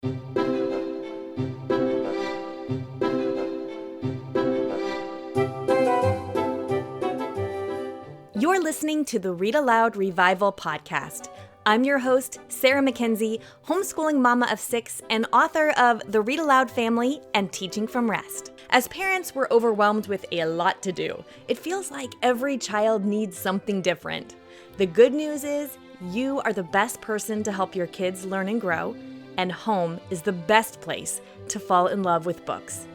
You're listening to the Read-Aloud Revival podcast. I'm your host, Sarah McKenzie, homeschooling mama of 6 and author of The Read-Aloud Family and Teaching from Rest. As parents, we're overwhelmed with a lot to do. It feels like every child needs something different. The good news is you are the best person to help your kids learn and grow, and home is the best place to fall in love with books.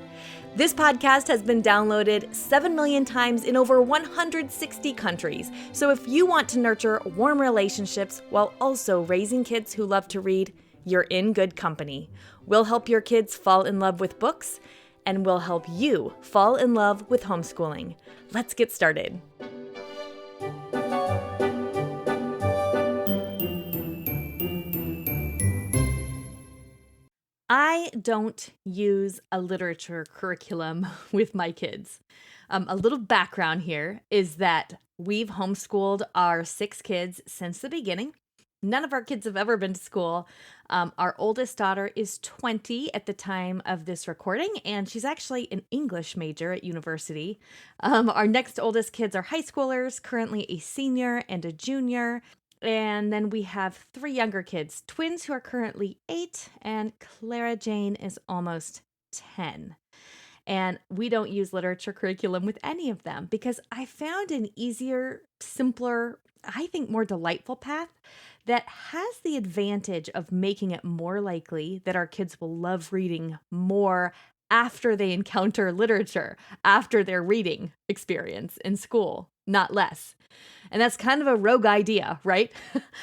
This podcast has been downloaded 7 million times in over 160 countries. So if you want to nurture warm relationships while also raising kids who love to read, you're in good company. We'll help your kids fall in love with books, and we'll help you fall in love with homeschooling. Let's get started. I don't use a literature curriculum with my kids. A little background here is that we've homeschooled our 6 kids since the beginning. None of our kids have ever been to school. Our oldest daughter is 20 at the time of this recording, and she's actually an English major at university. Our next oldest kids are high schoolers, currently a senior and a junior. And then we have 3 younger kids, twins who are currently 8, and Clara Jane is almost 10. And we don't use literature curriculum with any of them because I found an easier, simpler, I think more delightful path that has the advantage of making it more likely that our kids will love reading more after they encounter literature, after their reading experience in school, not less. And that's kind of a rogue idea, right?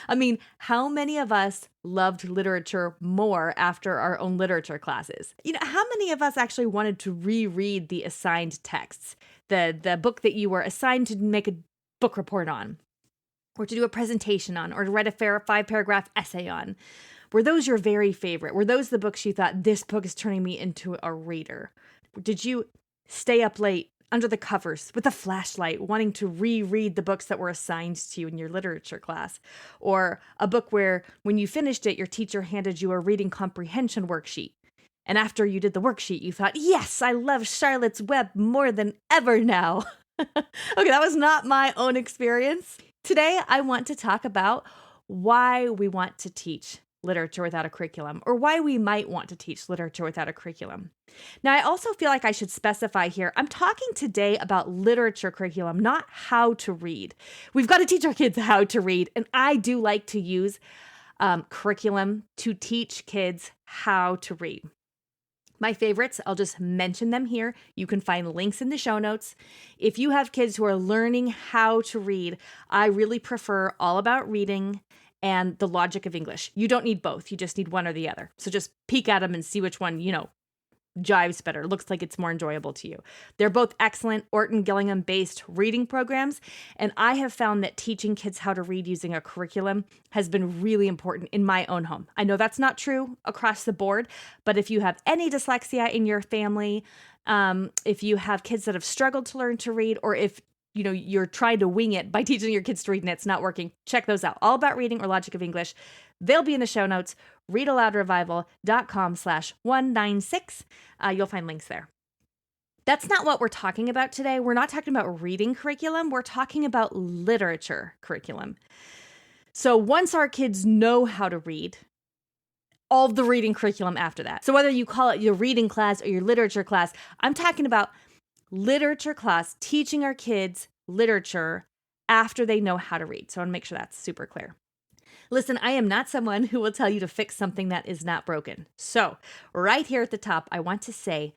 I mean, how many of us loved literature more after our own literature classes? You know, how many of us actually wanted to reread the assigned texts, the book that you were assigned to make a book report on, or to do a presentation on, or to write a 5-paragraph essay on? Were those your very favorite? Were those the books you thought, this book is turning me into a reader? Did you stay up late under the covers with a flashlight, wanting to reread the books that were assigned to you in your literature class? Or a book where, when you finished it, your teacher handed you a reading comprehension worksheet. And after you did the worksheet, you thought, yes, I love Charlotte's Web more than ever now. Okay, that was not my own experience. Today, I want to talk about why we want to teach literature without a curriculum, or why we might want to teach literature without a curriculum. Now, I also feel like I should specify here, I'm talking today about literature curriculum, not how to read. We've got to teach our kids how to read, and I do like to use curriculum to teach kids how to read. My favorites, I'll just mention them here. You can find links in the show notes. If you have kids who are learning how to read, I really prefer All About Reading and The Logic of English. You don't need both. You just need one or the other. So just peek at them and see which one, jives better, looks like it's more enjoyable to you. They're both excellent Orton Gillingham-based reading programs, and I have found that teaching kids how to read using a curriculum has been really important in my own home. I know that's not true across the board, but if you have any dyslexia in your family, if you have kids that have struggled to learn to read, or if you're trying to wing it by teaching your kids to read and it's not working, check those out. All About Reading or Logic of English. They'll be in the show notes, readaloudrevival.com/196. You'll find links there. That's not what we're talking about today. We're not talking about reading curriculum. We're talking about literature curriculum. So once our kids know how to read, all of the reading curriculum after that. So whether you call it your reading class or your literature class, I'm talking about literature class, teaching our kids literature after they know how to read. So I want to make sure that's super clear. Listen, I am not someone who will tell you to fix something that is not broken. So right here at the top, I want to say,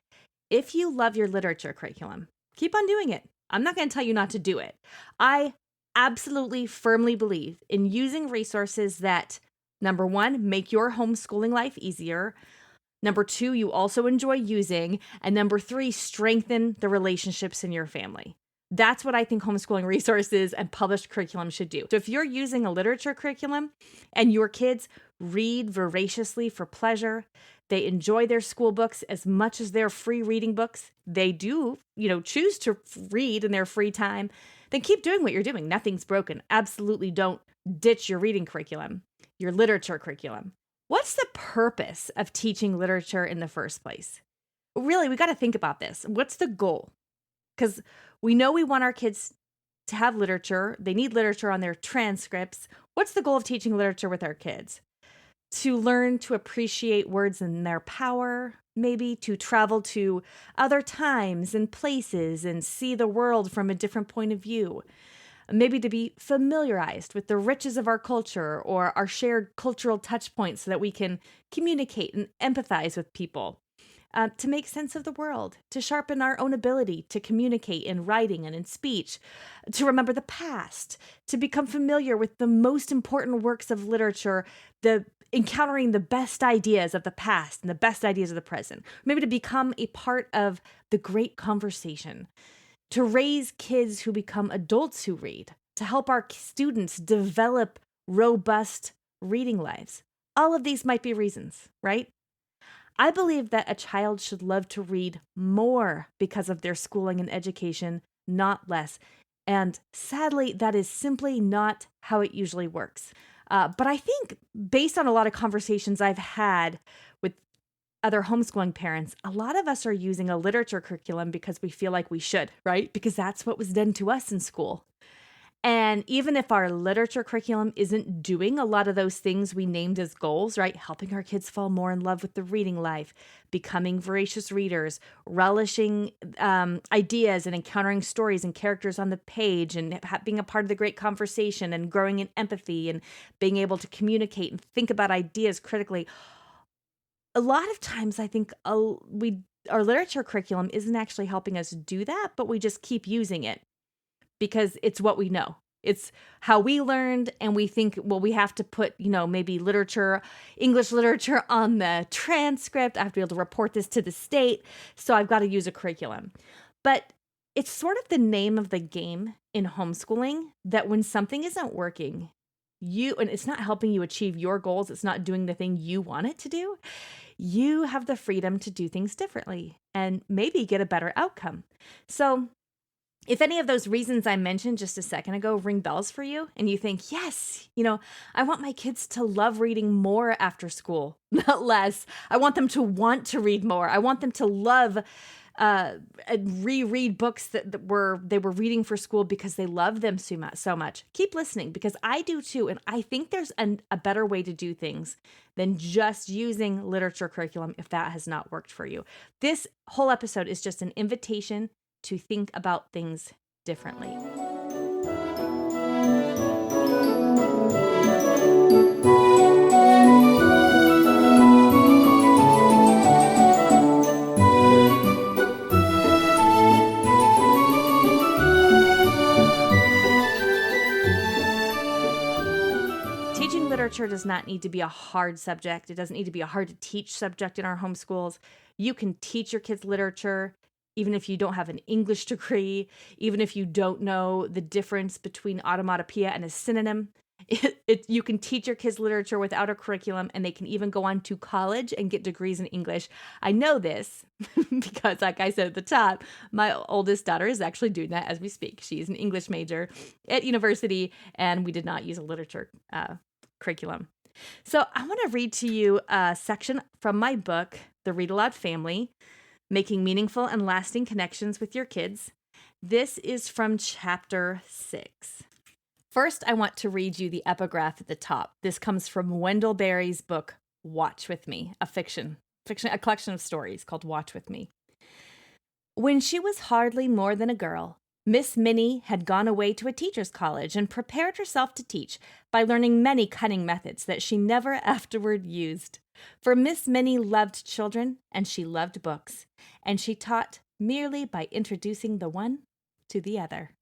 if you love your literature curriculum, keep on doing it. I'm not going to tell you not to do it. I absolutely firmly believe in using resources that, number 1, make your homeschooling life easier. Number 2, you also enjoy using. And number 3, strengthen the relationships in your family. That's what I think homeschooling resources and published curriculum should do. So if you're using a literature curriculum and your kids read voraciously for pleasure, they enjoy their school books as much as their free reading books, they do, choose to read in their free time, then keep doing what you're doing. Nothing's broken. Absolutely don't ditch your reading curriculum, your literature curriculum. What's the purpose of teaching literature in the first place? Really, we got to think about this. What's the goal? Because we know we want our kids to have literature. They need literature on their transcripts. What's the goal of teaching literature with our kids? To learn to appreciate words and their power, maybe to travel to other times and places and see the world from a different point of view. Maybe to be familiarized with the riches of our culture or our shared cultural touch points so that we can communicate and empathize with people. To make sense of the world, to sharpen our own ability to communicate in writing and in speech, to remember the past, to become familiar with the most important works of literature, encountering the best ideas of the past and the best ideas of the present, maybe to become a part of the great conversation, to raise kids who become adults who read, to help our students develop robust reading lives. All of these might be reasons, right? I believe that a child should love to read more because of their schooling and education, not less. And sadly, that is simply not how it usually works. But I think based on a lot of conversations I've had with other homeschooling parents, a lot of us are using a literature curriculum because we feel like we should, right? Because that's what was done to us in school. And even if our literature curriculum isn't doing a lot of those things we named as goals, right? Helping our kids fall more in love with the reading life, becoming voracious readers, relishing ideas and encountering stories and characters on the page and being a part of the great conversation and growing in empathy and being able to communicate and think about ideas critically. A lot of times I think our literature curriculum isn't actually helping us do that, but we just keep using it because it's what we know. It's how we learned, and we think, well, we have to put, maybe literature, English literature on the transcript. I have to be able to report this to the state, so I've got to use a curriculum. But it's sort of the name of the game in homeschooling that when something isn't working, and it's not helping you achieve your goals, it's not doing the thing you want it to do, you have the freedom to do things differently and maybe get a better outcome. So if any of those reasons I mentioned just a second ago ring bells for you and you think, yes, I want my kids to love reading more after school, not less. I want them to want to read more. I want them to love and reread books that they were reading for school because they love them so much. Keep listening because I do too. And I think there's a better way to do things than just using literature curriculum if that has not worked for you. This whole episode is just an invitation to think about things differently. Teaching literature does not need to be a hard subject. It doesn't need to be a hard to teach subject in our homeschools. You can teach your kids literature even if you don't have an English degree, even if you don't know the difference between automatopoeia and a synonym. You can teach your kids literature without a curriculum, and they can even go on to college and get degrees in English. I know this because, like I said at the top, my oldest daughter is actually doing that as we speak. She's an English major at university, and we did not use a literature curriculum. So I want to read to you a section from my book, The Read-Aloud Family, Making Meaningful and Lasting Connections with Your Kids. This is from chapter 6. First, I want to read you the epigraph at the top. This comes from Wendell Berry's book, Watch With Me, a collection of stories called Watch With Me. When she was hardly more than a girl, Miss Minnie had gone away to a teacher's college and prepared herself to teach by learning many cunning methods that she never afterward used. For Miss Minnie loved children and she loved books, and she taught merely by introducing the one to the other.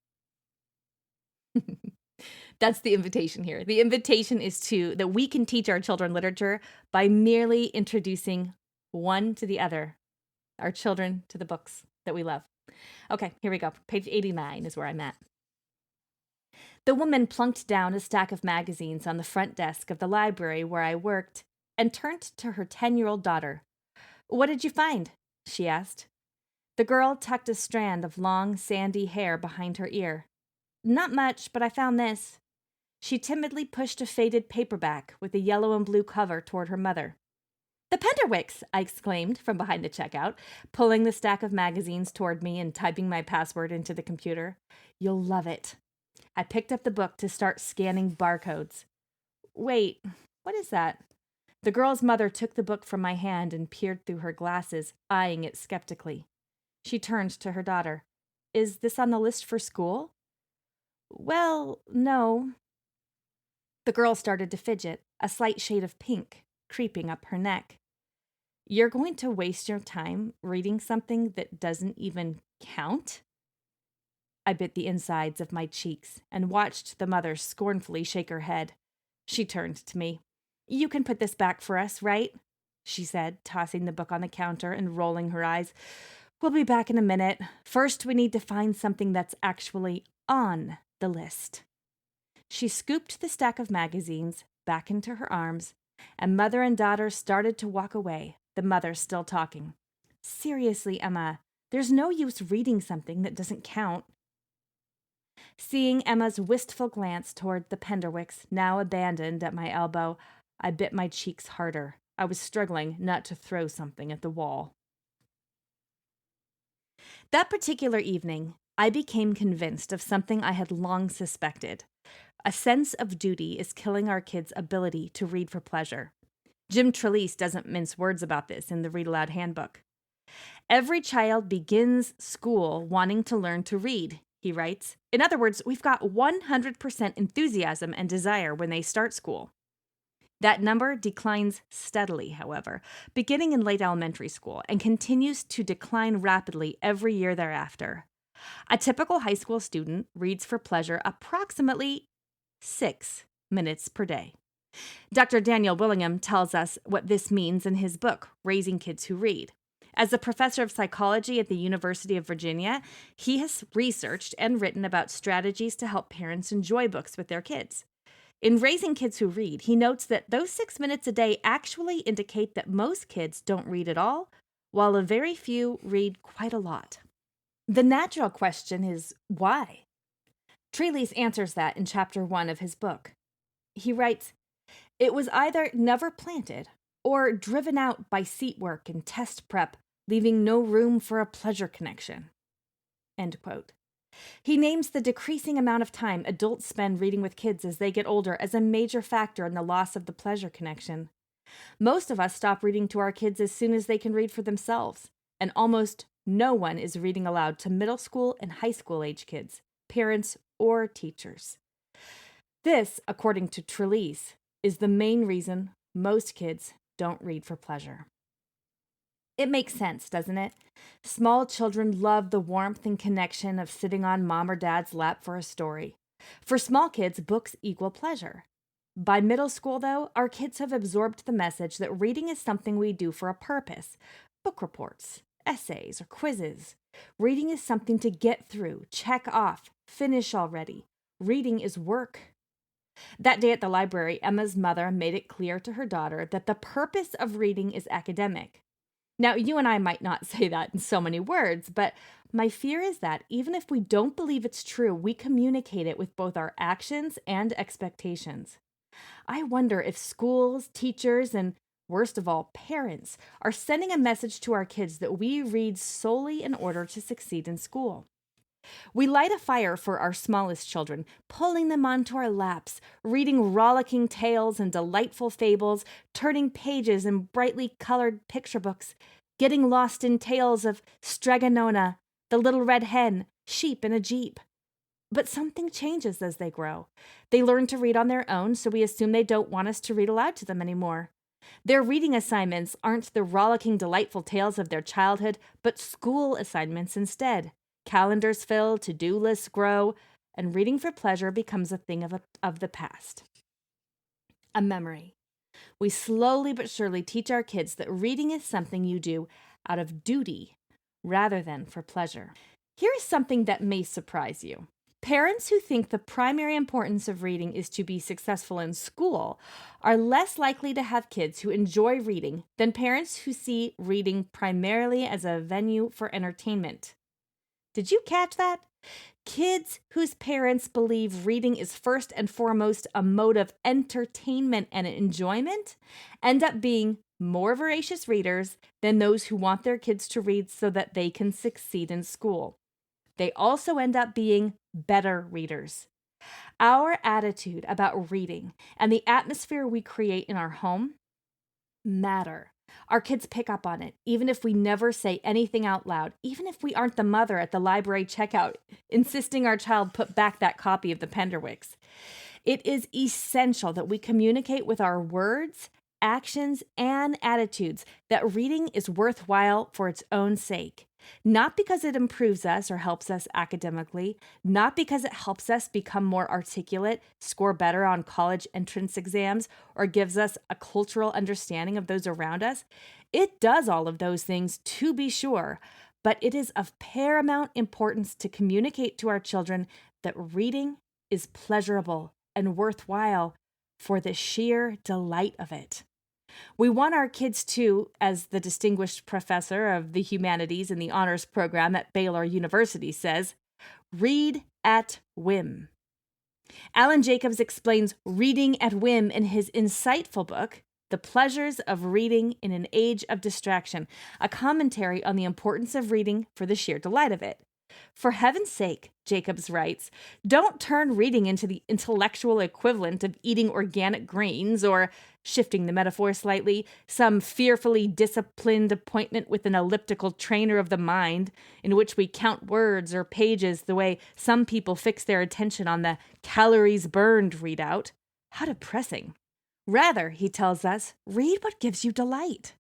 That's the invitation here. The invitation is that we can teach our children literature by merely introducing one to the other, our children to the books that we love. Okay, here we go. Page 89 is where I'm at. The woman plunked down a stack of magazines on the front desk of the library where I worked and turned to her 10-year-old daughter. "What did you find?" she asked. The girl tucked a strand of long, sandy hair behind her ear. "Not much, but I found this." She timidly pushed a faded paperback with a yellow and blue cover toward her mother. "The Penderwicks!" I exclaimed from behind the checkout, pulling the stack of magazines toward me and typing my password into the computer. "You'll love it." I picked up the book to start scanning barcodes. "Wait, what is that?" The girl's mother took the book from my hand and peered through her glasses, eyeing it skeptically. She turned to her daughter. "Is this on the list for school?" "Well, no." The girl started to fidget, a slight shade of pink creeping up her neck. "You're going to waste your time reading something that doesn't even count?" I bit the insides of my cheeks and watched the mother scornfully shake her head. She turned to me. "You can put this back for us, right?" she said, tossing the book on the counter and rolling her eyes. "We'll be back in a minute. First, we need to find something that's actually on the list." She scooped the stack of magazines back into her arms, and mother and daughter started to walk away, the mother still talking. "Seriously, Emma, there's no use reading something that doesn't count." Seeing Emma's wistful glance toward the Penderwicks, now abandoned, at my elbow, I bit my cheeks harder. I was struggling not to throw something at the wall. That particular evening, I became convinced of something I had long suspected. A sense of duty is killing our kids' ability to read for pleasure. Jim Trelease doesn't mince words about this in the Read-Aloud Handbook. "Every child begins school wanting to learn to read," he writes. "In other words, we've got 100% enthusiasm and desire when they start school." That number declines steadily, however, beginning in late elementary school, and continues to decline rapidly every year thereafter. A typical high school student reads for pleasure approximately 6 minutes per day. Dr. Daniel Willingham tells us what this means in his book, Raising Kids Who Read. As a professor of psychology at the University of Virginia, he has researched and written about strategies to help parents enjoy books with their kids. In Raising Kids Who Read, he notes that those 6 minutes a day actually indicate that most kids don't read at all, while a very few read quite a lot. The natural question is, why? Trelease answers that in Chapter 1 of his book. He writes, "It was either never planted or driven out by seat work and test prep, leaving no room for a pleasure connection." End quote. He names the decreasing amount of time adults spend reading with kids as they get older as a major factor in the loss of the pleasure connection. Most of us stop reading to our kids as soon as they can read for themselves, and almost no one is reading aloud to middle school and high school age kids, parents or teachers. This, according to Trelease, is the main reason most kids don't read for pleasure. It makes sense, doesn't it? Small children love the warmth and connection of sitting on mom or dad's lap for a story. For small kids, books equal pleasure. By middle school, though, our kids have absorbed the message that reading is something we do for a purpose. Book reports, essays, or quizzes. Reading is something to get through, check off, finish already. Reading is work. That day at the library, Emma's mother made it clear to her daughter that the purpose of reading is academic. Now, you and I might not say that in so many words, but my fear is that even if we don't believe it's true, we communicate it with both our actions and expectations. I wonder if schools, teachers, and worst of all, parents are sending a message to our kids that we read solely in order to succeed in school. We light a fire for our smallest children, pulling them onto our laps, reading rollicking tales and delightful fables, turning pages in brightly colored picture books, getting lost in tales of Stregonona, the little red hen, sheep in a jeep. But something changes as they grow. They learn to read on their own, so we assume they don't want us to read aloud to them anymore. Their reading assignments aren't the rollicking, delightful tales of their childhood, but school assignments instead. Calendars fill, to-do lists grow, and reading for pleasure becomes a thing of the past. A memory. We slowly but surely teach our kids that reading is something you do out of duty rather than for pleasure. Here is something that may surprise you. Parents who think the primary importance of reading is to be successful in school are less likely to have kids who enjoy reading than parents who see reading primarily as a venue for entertainment. Did you catch that? Kids whose parents believe reading is first and foremost a mode of entertainment and enjoyment end up being more voracious readers than those who want their kids to read so that they can succeed in school. They also end up being better readers. Our attitude about reading and the atmosphere we create in our home matter. Our kids pick up on it, even if we never say anything out loud, even if we aren't the mother at the library checkout insisting our child put back that copy of the Penderwicks. It is essential that we communicate with our words, actions, and attitudes that reading is worthwhile for its own sake. Not because it improves us or helps us academically, not because it helps us become more articulate, score better on college entrance exams, or gives us a cultural understanding of those around us. It does all of those things, to be sure, but it is of paramount importance to communicate to our children that reading is pleasurable and worthwhile for the sheer delight of it. We want our kids to, as the distinguished professor of the humanities in the honors program at Baylor University says, read at whim. Alan Jacobs explains reading at whim in his insightful book, The Pleasures of Reading in an Age of Distraction, a commentary on the importance of reading for the sheer delight of it. For heaven's sake, Jacobs writes, don't turn reading into the intellectual equivalent of eating organic greens or, shifting the metaphor slightly, some fearfully disciplined appointment with an elliptical trainer of the mind in which we count words or pages the way some people fix their attention on the calories burned readout. How depressing. Rather, he tells us, read what gives you delight.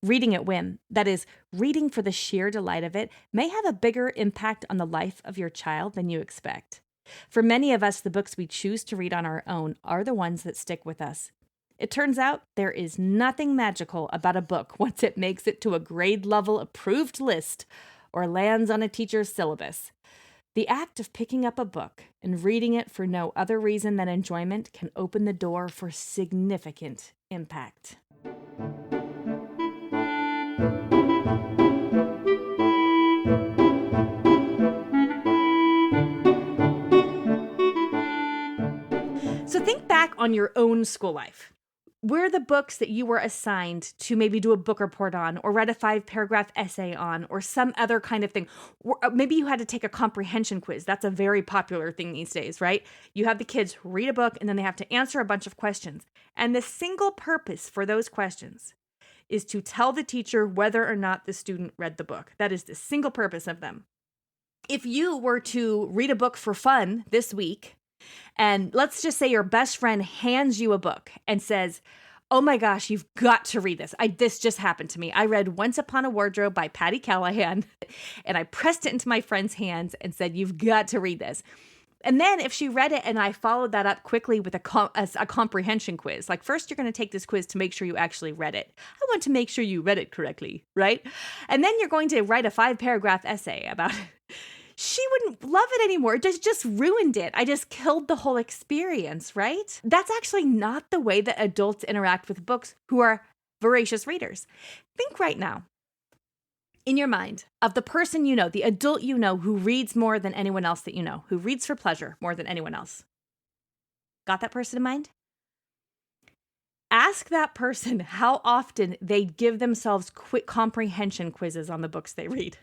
Reading at whim, that is, reading for the sheer delight of it, may have a bigger impact on the life of your child than you expect. For many of us, the books we choose to read on our own are the ones that stick with us. It turns out there is nothing magical about a book once it makes it to a grade-level approved list or lands on a teacher's syllabus. The act of picking up a book and reading it for no other reason than enjoyment can open the door for significant impact. So think back on your own school life. Were the books that you were assigned to maybe do a book report on or write a 5-paragraph essay on or some other kind of thing? Maybe you had to take a comprehension quiz. That's a very popular thing these days, right? You have the kids read a book and then they have to answer a bunch of questions. And the single purpose for those questions is to tell the teacher whether or not the student read the book. That is the single purpose of them. If you were to read a book for fun this week, and let's just say your best friend hands you a book and says, oh my gosh, you've got to read this. This just happened to me. I read Once Upon a Wardrobe by Patty Callahan, and I pressed it into my friend's hands and said, you've got to read this. And then if she read it and I followed that up quickly with a comprehension quiz, like first you're going to take this quiz to make sure you actually read it. I want to make sure you read it correctly, right? And then you're going to write a 5-paragraph essay about it. She wouldn't love it anymore. It just ruined it. I just killed the whole experience, right? That's actually not the way that adults interact with books who are voracious readers. Think right now, in your mind, of the person you know, the adult you know who reads more than anyone else that you know, who reads for pleasure more than anyone else. Got that person in mind? Ask that person how often they give themselves quick comprehension quizzes on the books they read.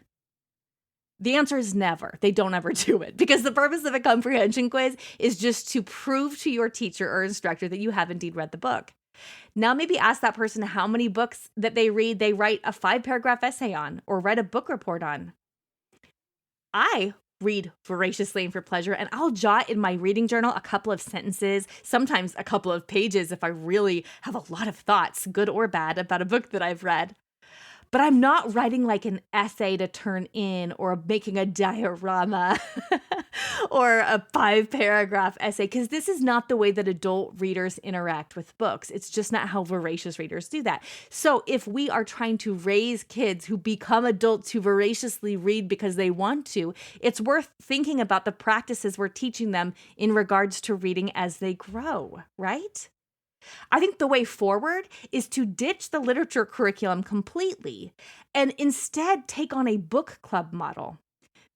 The answer is never. They don't ever do it because the purpose of a comprehension quiz is just to prove to your teacher or instructor that you have indeed read the book. Now maybe ask that person how many books that they read they write a 5-paragraph essay on or write a book report on. I read voraciously and for pleasure, and I'll jot in my reading journal a couple of sentences, sometimes a couple of pages if I really have a lot of thoughts, good or bad, about a book that I've read. But I'm not writing like an essay to turn in or making a diorama or a 5-paragraph essay, because this is not the way that adult readers interact with books. It's just not how voracious readers do that. So if we are trying to raise kids who become adults who voraciously read because they want to, it's worth thinking about the practices we're teaching them in regards to reading as they grow, right? I think the way forward is to ditch the literature curriculum completely and instead take on a book club model.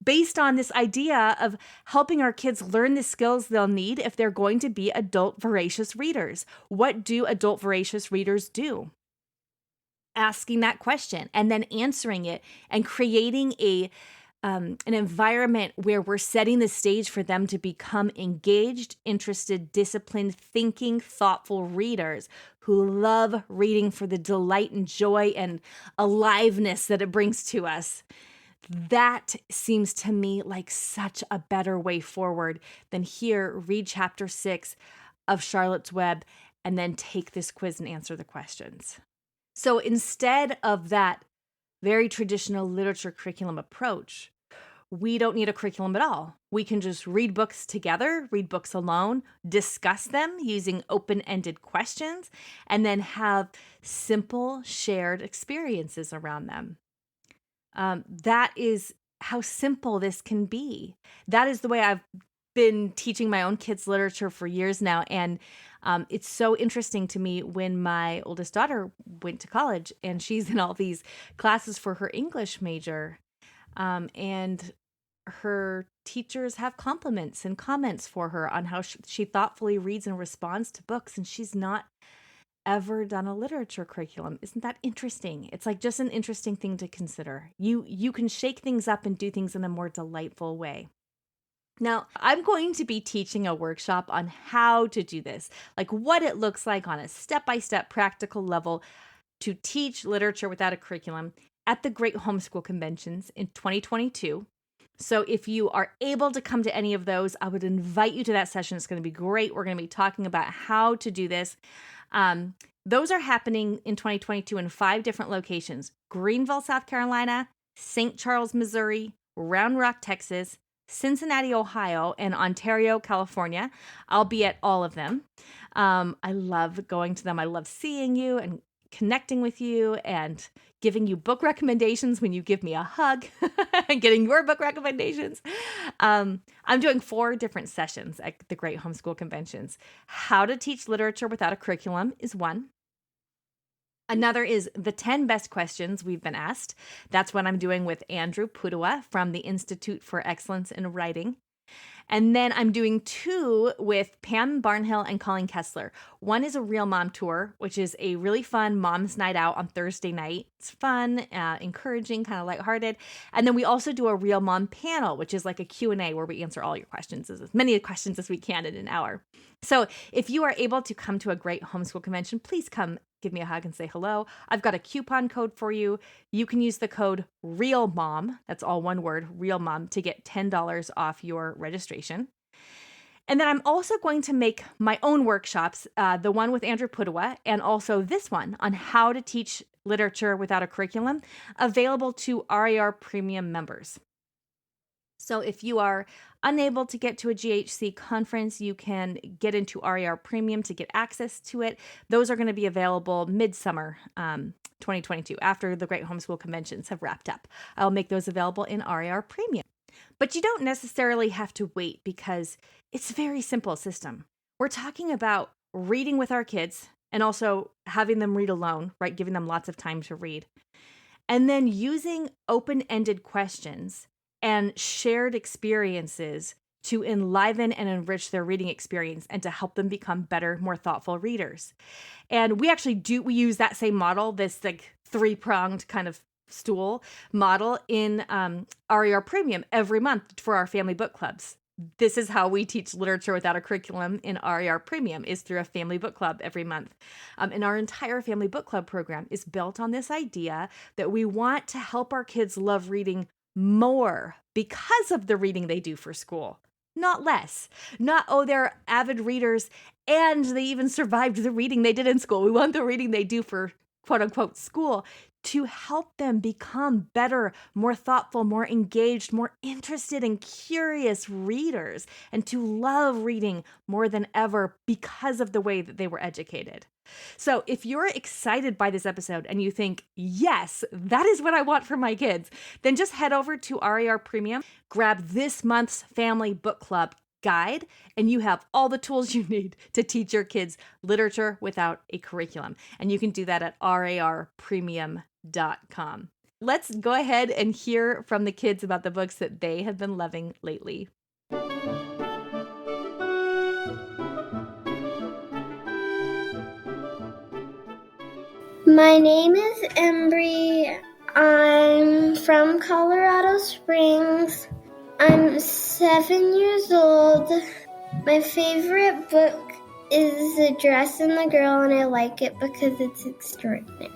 based on this idea of helping our kids learn the skills they'll need if they're going to be adult voracious readers. What do adult voracious readers do? Asking that question and then answering it and creating an environment where we're setting the stage for them to become engaged, interested, disciplined, thinking, thoughtful readers who love reading for the delight and joy and aliveness that it brings to us. That seems to me like such a better way forward than here, read chapter 6 of Charlotte's Web and then take this quiz and answer the questions. So instead of that very traditional literature curriculum approach, we don't need a curriculum at all. We can just read books together, read books alone, discuss them using open-ended questions, and then have simple shared experiences around them. That is how simple this can be. That is the way I've been teaching my own kids literature for years now. And it's so interesting to me when my oldest daughter went to college and she's in all these classes for her English major. And her teachers have compliments and comments for her on how she thoughtfully reads and responds to books. And she's not ever done a literature curriculum. Isn't that interesting? It's like just an interesting thing to consider. You can shake things up and do things in a more delightful way. Now, I'm going to be teaching a workshop on how to do this, like what it looks like on a step-by-step practical level to teach literature without a curriculum at the Great Homeschool Conventions in 2022. So if you are able to come to any of those, I would invite you to that session. It's going to be great. We're going to be talking about how to do this. Those are happening in 2022 in 5 different locations: Greenville, South Carolina, St. Charles, Missouri, Round Rock, Texas, Cincinnati, Ohio, and Ontario, California. I'll be at all of them. I love going to them. I love seeing you and connecting with you and giving you book recommendations when you give me a hug and getting your book recommendations. I'm doing 4 different sessions at the Great Homeschool Conventions. How to teach literature without a curriculum is one. Another is the 10 best questions we've been asked. That's what I'm doing with Andrew Pudua from the Institute for Excellence in Writing. And then I'm doing 2 with Pam Barnhill and Colleen Kessler. One is a Real Mom Tour, which is a really fun mom's night out on Thursday night. It's fun, encouraging, kind of lighthearted. And then we also do a Real Mom panel, which is like a Q&A where we answer all your questions, as many questions as we can in an hour. So if you are able to come to a Great Homeschool Convention, please come give me a hug and say hello. I've got a coupon code for you. You can use the code REALMOM, that's all one word, REALMOM, to get $10 off your registration. And then I'm also going to make my own workshops, the one with Andrew Pudua, and also this one on how to teach literature without a curriculum, available to RAR Premium members. So if you are unable to get to a GHC conference, you can get into RAR Premium to get access to it. Those are going to be available midsummer 2022, after the Great Homeschool Conventions have wrapped up. I'll make those available in RAR Premium. But you don't necessarily have to wait because it's a very simple system. We're talking about reading with our kids and also having them read alone, right? Giving them lots of time to read. And then using open-ended questions and shared experiences to enliven and enrich their reading experience and to help them become better, more thoughtful readers. And we use that same model, this like 3-pronged kind of stool model in RAR Premium every month for our family book clubs. This is how we teach literature without a curriculum in RAR Premium, is through a family book club every month. And our entire family book club program is built on this idea that we want to help our kids love reading more because of the reading they do for school, not less. Not, oh, they're avid readers and they even survived the reading they did in school. We want the reading they do for quote unquote school to help them become better, more thoughtful, more engaged, more interested and curious readers, and to love reading more than ever because of the way that they were educated. So if you're excited by this episode and you think, yes, that is what I want for my kids, then just head over to RAR Premium, grab this month's family book club guide, and you have all the tools you need to teach your kids literature without a curriculum. And you can do that at rarpremium.com. Let's go ahead and hear from the kids about the books that they have been loving lately. My name is Embry. I'm from Colorado Springs. I'm 7 years old. My favorite book is The Dress and the Girl, and I like it because it's extraordinary.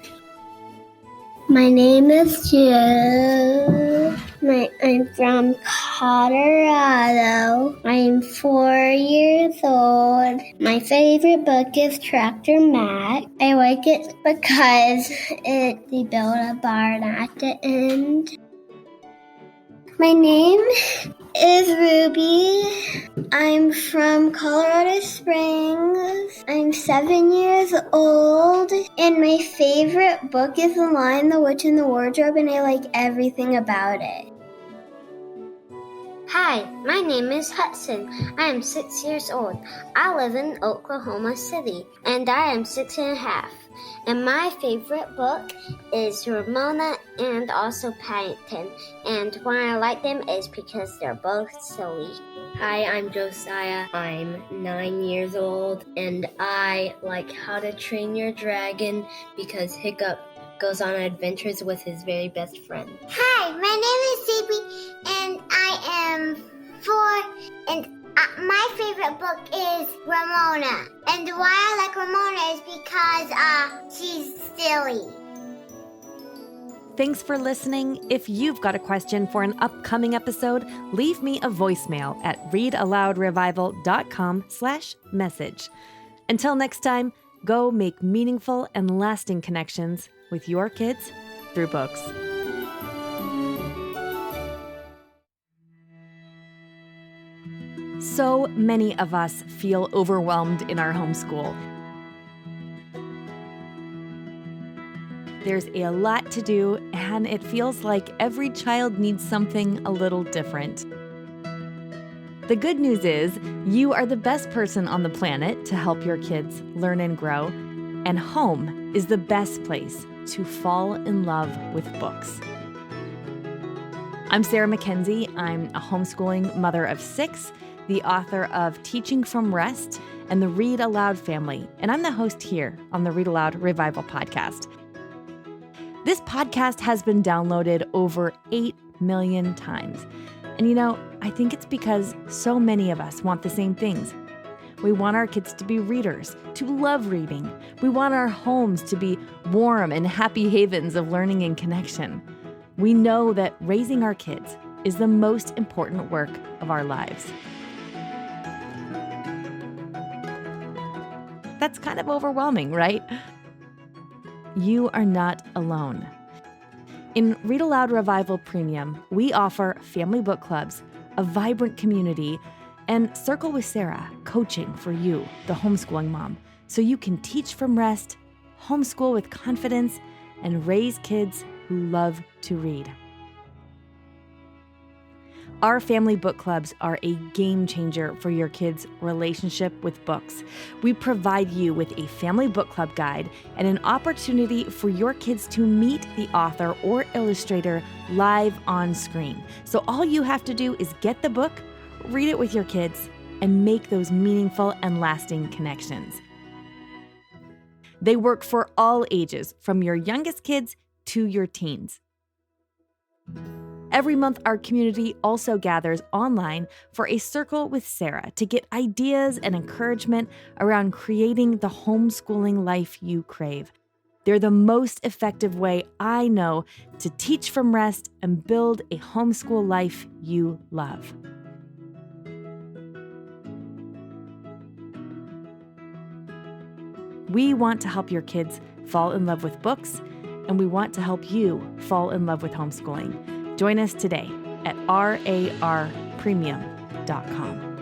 My name is Jill. I'm from Colorado. I'm 4 years old. My favorite book is Tractor Mac. I like it because they build a barn at the end. My name is Ruby. I'm from Colorado Springs. I'm 7 years old, and my favorite book is The Lion, the Witch, and the Wardrobe, and I like everything about it. Hi, my name is Hudson. I am 6 years old. I live in Oklahoma City, and I am 6.5. And my favorite book is Ramona and also Paddington. And why I like them is because they're both silly. Hi, I'm Josiah. I'm 9 years old, and I like How to Train Your Dragon because Hiccup goes on adventures with his very best friend. Hi, my name is Phoebe, and I am 4, and my favorite book is Ramona. And why I like Ramona is because she's silly. Thanks for listening. If you've got a question for an upcoming episode, leave me a voicemail at readaloudrevival.com/message. Until next time, go make meaningful and lasting connections with your kids through books. So many of us feel overwhelmed in our homeschool. There's a lot to do, and it feels like every child needs something a little different. The good news is, you are the best person on the planet to help your kids learn and grow, and home is the best place to fall in love with books. I'm Sarah Mackenzie. I'm a homeschooling mother of 6, the author of Teaching from Rest and the Read-Aloud family, and I'm the host here on the Read-Aloud Revival podcast. This podcast has been downloaded over 8 million times. And I think it's because so many of us want the same things. We want our kids to be readers, to love reading. We want our homes to be warm and happy havens of learning and connection. We know that raising our kids is the most important work of our lives. That's kind of overwhelming, right? You are not alone. In Read-Aloud Revival Premium, we offer family book clubs, a vibrant community, and Circle with Sarah, coaching for you, the homeschooling mom, so you can teach from rest, homeschool with confidence, and raise kids who love to read. Our family book clubs are a game changer for your kids' relationship with books. We provide you with a family book club guide and an opportunity for your kids to meet the author or illustrator live on screen. So all you have to do is get the book, read it with your kids, and make those meaningful and lasting connections. They work for all ages, from your youngest kids to your teens. Every month, our community also gathers online for a Circle with Sarah to get ideas and encouragement around creating the homeschooling life you crave. They're the most effective way I know to teach from rest and build a homeschool life you love. We want to help your kids fall in love with books, and we want to help you fall in love with homeschooling. Join us today at RARpremium.com.